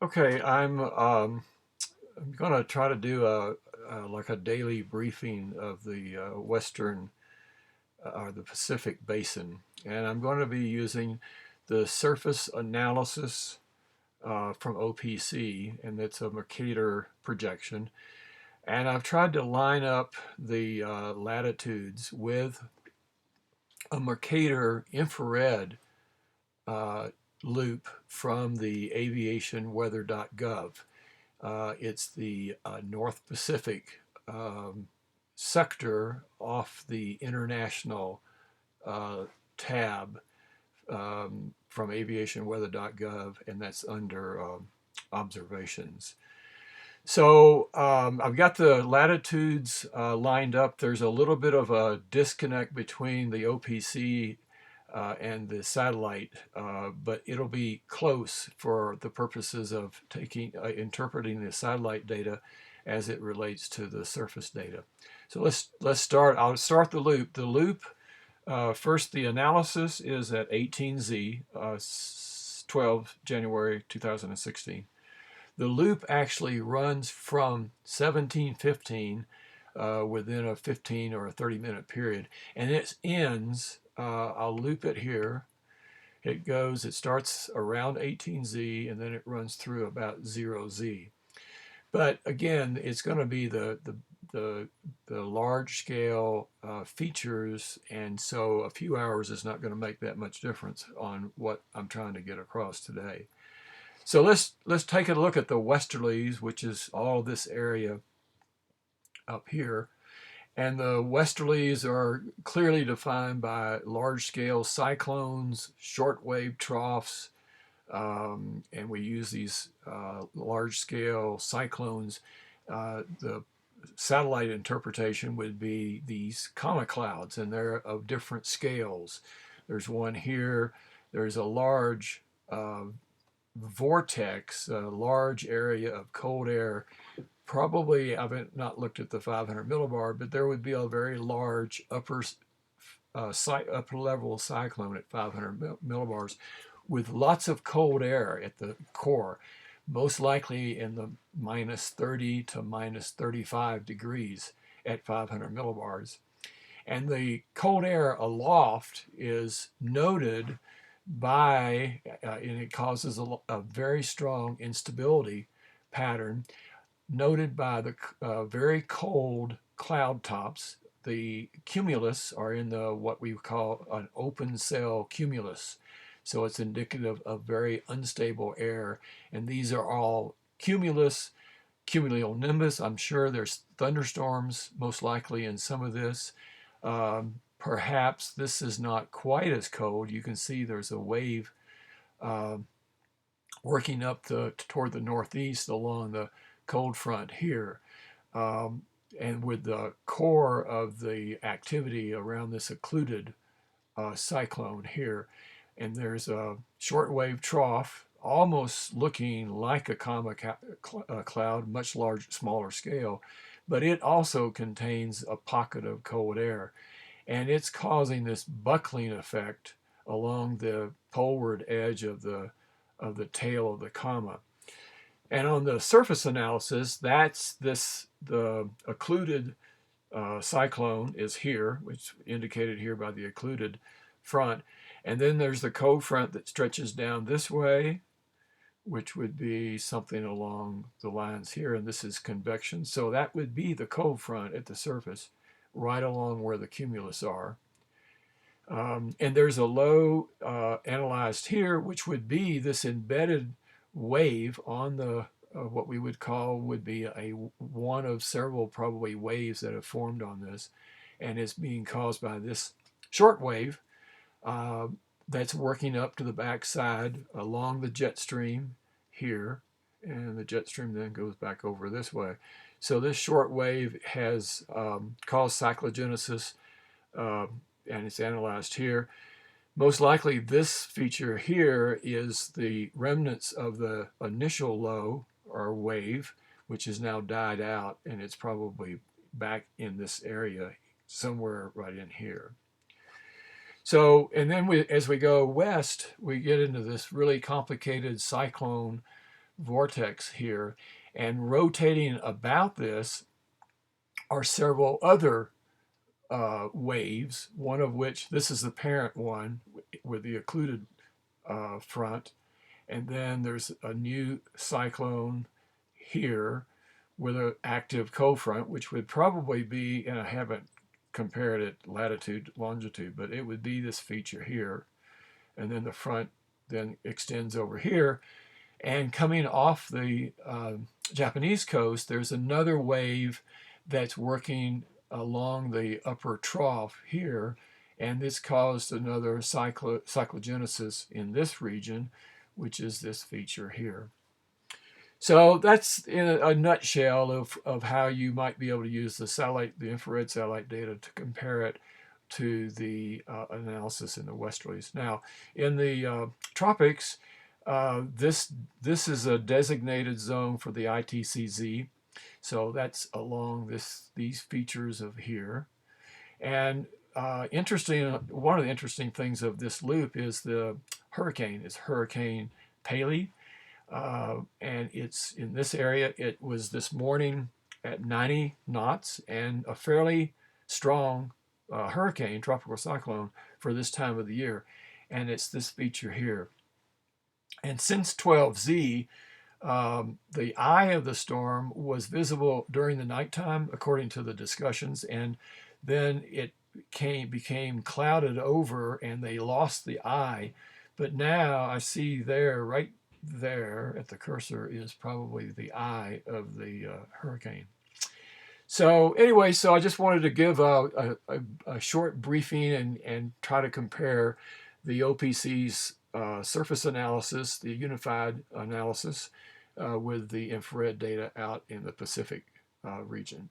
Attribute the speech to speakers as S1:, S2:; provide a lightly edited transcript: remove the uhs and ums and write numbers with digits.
S1: Okay, I'm gonna try to do like a daily briefing of the Western or the Pacific Basin, and I'm going to be using the surface analysis from OPC, and it's a Mercator projection. And I've tried to line up the latitudes with a Mercator infrared uh, loop from the aviationweather.gov. It's the North Pacific sector off the international uh, tab from aviationweather.gov, and that's under observations. So I've got the latitudes lined up. There's a little bit of a disconnect between the OPC and the satellite, but it'll be close for the purposes of interpreting the satellite data as it relates to the surface data. So let's start. I'll start the loop. The loop first. The analysis is at 18Z, 12 January 2016. The loop actually runs from 1715 within a 15 or a 30-minute period, and it ends. I'll loop it here. It starts around 18Z and then it runs through about 0Z. But again, it's going to be the, the large scale features, and so a few hours is not going to make that much difference on what I'm trying to get across today. So let's take a look at the Westerlies, which is all this area up here. And the westerlies are clearly defined by large-scale cyclones, short-wave troughs, and we use these large-scale cyclones. The satellite interpretation would be these comet clouds, and they're of different scales. There's one here. There's a large vortex, a large area of cold air. Probably, I've not looked at the 500 millibar, but there would be a very large upper level cyclone at 500 millibars with lots of cold air at the core, most likely in the minus 30 to minus 35 degrees at 500 millibars. And the cold air aloft is noted by, and it causes a very strong instability pattern noted by the very cold cloud tops. The cumulus are in the what we call an open cell cumulus. So it's indicative of very unstable air. And these are all cumulus, cumulonimbus. I'm sure there's thunderstorms most likely in some of this. Perhaps this is not quite as cold. You can see there's a wave working up toward the northeast along the cold front here. And with the core of the activity around this occluded cyclone here. And there's a shortwave trough almost looking like a comet cloud, much smaller scale, but it also contains a pocket of cold air. And it's causing this buckling effect along the poleward edge of the tail of the comet. And on the surface analysis, the occluded cyclone is here, which indicated here by the occluded front. And then there's the cold front that stretches down this way, which would be something along the lines here. And this is convection. So that would be the cold front at the surface, right along where the cumulus are. And there's a low analyzed here, which would be this embedded wave on the what we would call would be one of several probably waves that have formed on this, and it's being caused by this short wave that's working up to the backside along the jet stream here, and the jet stream then goes back over this way. So this short wave has caused cyclogenesis, and it's analyzed here. Most likely this feature here is the remnants of the initial low or wave, which has now died out, and it's probably back in this area somewhere right in here. So, and then as we go west, we get into this really complicated cyclone vortex here, and rotating about this are several other waves, one of which, this is the parent one with the occluded front, and then there's a new cyclone here with an active cold front, which would probably be, and I haven't compared it latitude, longitude, but it would be this feature here. And then the front then extends over here. And coming off the Japanese coast, there's another wave that's working along the upper trough here. And this caused another cyclogenesis in this region, which is this feature here. So that's in a nutshell of how you might be able to use the infrared satellite data to compare it to the analysis in the westerlies. Now, in the tropics, this is a designated zone for the ITCZ. So that's along these features of here. And one of the interesting things of this loop is the hurricane. It's Hurricane Paley. And it's in this area. It was this morning at 90 knots and a fairly strong hurricane, tropical cyclone for this time of the year. And it's this feature here. And since 12Z, the eye of the storm was visible during the nighttime, according to the discussions, and then it became clouded over and they lost the eye. But now I see there, right there at the cursor, is probably the eye of the hurricane. So anyway, so I just wanted to give a short briefing and try to compare the OPC's surface analysis, the unified analysis, with the infrared data out in the Pacific region.